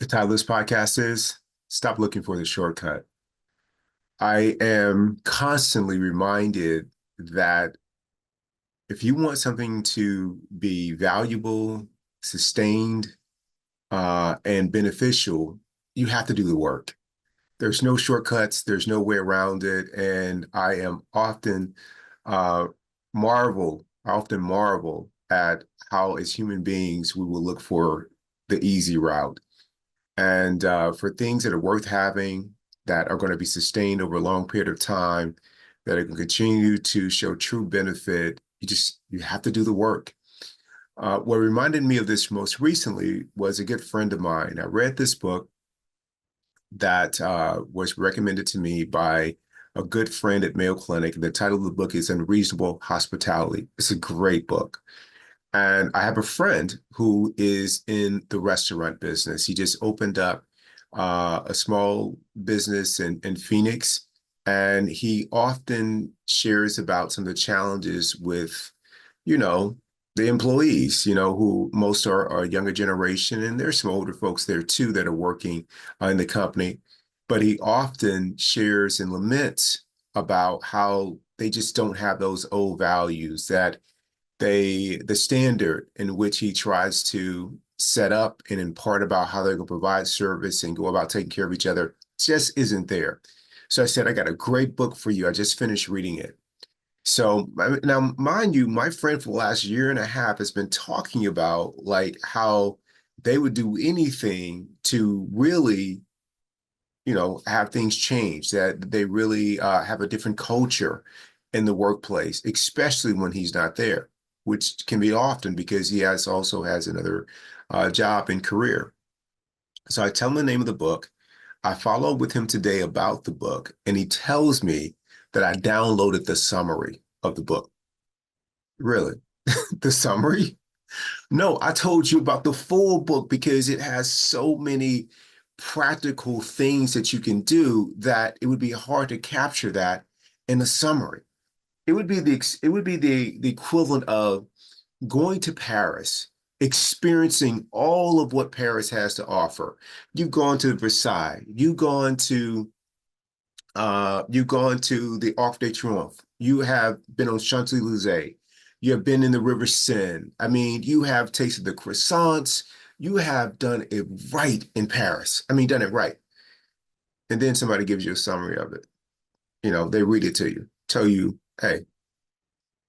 The title of this podcast is Stop Looking for the Shortcut. I am constantly reminded that if you want something to be valuable, sustained, and beneficial, you have to do the work. There's no shortcuts, there's no way around it. And I am uh, often marvel at how, as human beings, we will look for the easy route. And for things that are worth having, that are going to be sustained over a long period of time, that are going to continue to show true benefit, you have to do the work. What reminded me of this most recently was a good friend of mine. I read this book that was recommended to me by a good friend at Mayo Clinic. The title of the book is Unreasonable Hospitality. It's a great book. And I have a friend who is in the restaurant business. He just opened up a small business in Phoenix, and he often shares about some of the challenges with, you know, the employees, who most are younger generation, and there's some older folks there too that are working in the company. But he often shares and laments about how they just don't have those old values that the standard in which he tries to set up and impart about how they're going to provide service and go about taking care of each other just isn't there. So I said, I got a great book for you. I just finished reading it. So now, mind you, my friend for the last year and a half has been talking about like how they would do anything to really, have things change, that they really have a different culture in the workplace, especially when he's not there, which can be often because he also has another job and career. So I tell him the name of the book. I follow up with him today about the book, and he tells me that I downloaded the summary of the book. Really? The summary? No, I told you about the full book because it has so many practical things that you can do that it would be hard to capture that in a summary. It would be the equivalent of going to Paris, experiencing all of what Paris has to offer. You've gone to Versailles, you've gone to the Arc de Triomphe, you have been on Champs-Élysées, you have been in the River Seine. I mean, you have tasted the croissants, you have done it right in Paris. I mean, done it right. And then somebody gives you a summary of it. They read it to you, tell you, hey,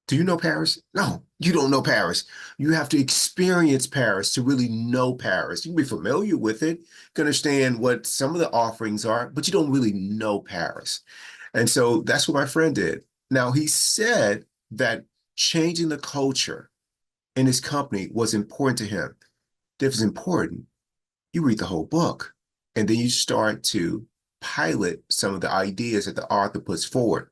do you know Paris? No, you don't know Paris. You have to experience Paris to really know Paris. You can be familiar with it, you can understand what some of the offerings are, but you don't really know Paris. And so that's what my friend did. Now, he said that changing the culture in his company was important to him. If it's important, you read the whole book, and then you start to pilot some of the ideas that the author puts forward.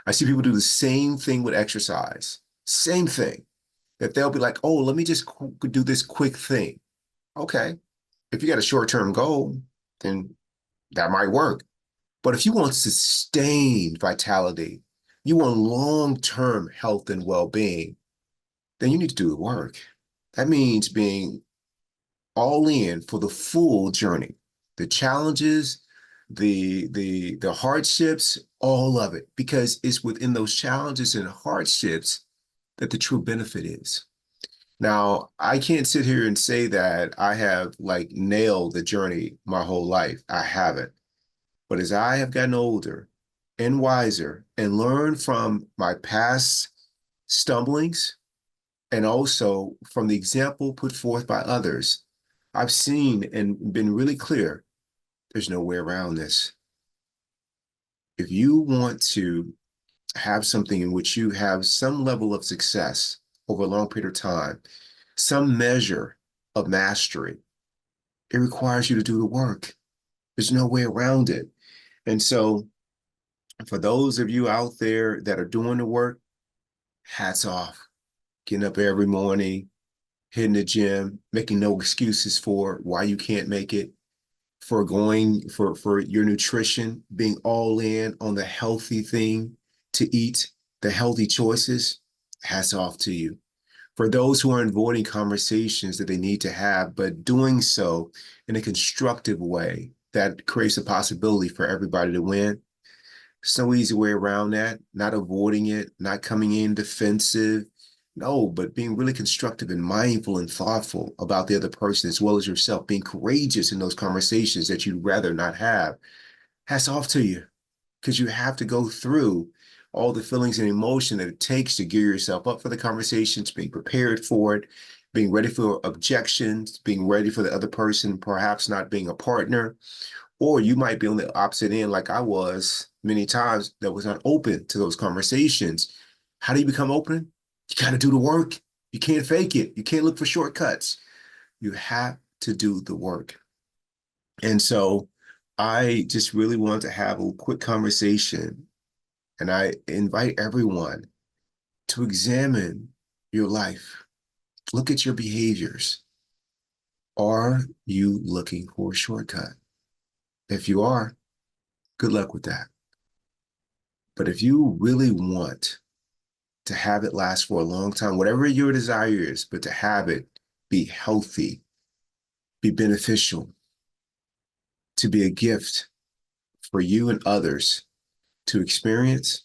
I see people do the same thing with exercise, same thing, that they'll be like, oh, let me just do this quick thing. Okay. If you got a short-term goal, then that might work. But if you want sustained vitality, you want long-term health and well-being, then you need to do the work. That means being all in for the full journey, the challenges, the hardships, all of it, because it's within those challenges and hardships that the true benefit is. Now, I can't sit here and say that I have like nailed the journey my whole life. I haven't. But as I have gotten older and wiser and learned from my past stumblings and also from the example put forth by others, I've seen and been really clear there's no way around this. If you want to have something in which you have some level of success over a long period of time, some measure of mastery, it requires you to do the work. There's no way around it. And so, for those of you out there that are doing the work, hats off. Getting up every morning, hitting the gym, making no excuses for why you can't make it, for going for your nutrition, being all in on the healthy thing to eat, the healthy choices, hats off to you. For those who are avoiding conversations that they need to have, but doing so in a constructive way that creates a possibility for everybody to win. There's no easy way around that, not avoiding it, not coming in defensive. No, but being really constructive and mindful and thoughtful about the other person as well as yourself, being courageous in those conversations that you'd rather not have. Hats off to you because you have to go through all the feelings and emotion that it takes to gear yourself up for the conversations, being prepared for it, being ready for objections, being ready for the other person, perhaps not being a partner. Or you might be on the opposite end, like I was many times, that was not open to those conversations. How do you become open? You got to do the work. You can't fake it. You can't look for shortcuts. You have to do the work. And so I just really want to have a quick conversation. And I invite everyone to examine your life. Look at your behaviors. Are you looking for a shortcut? If you are, good luck with that. But if you really want to have it last for a long time, whatever your desire is, but to have it be healthy, be beneficial, to be a gift for you and others to experience,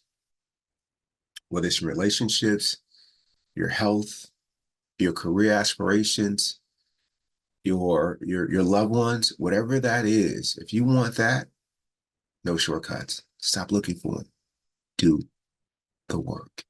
whether it's your relationships, your health, your career aspirations, your loved ones, whatever that is, if you want that, no shortcuts. Stop looking for them. Do the work.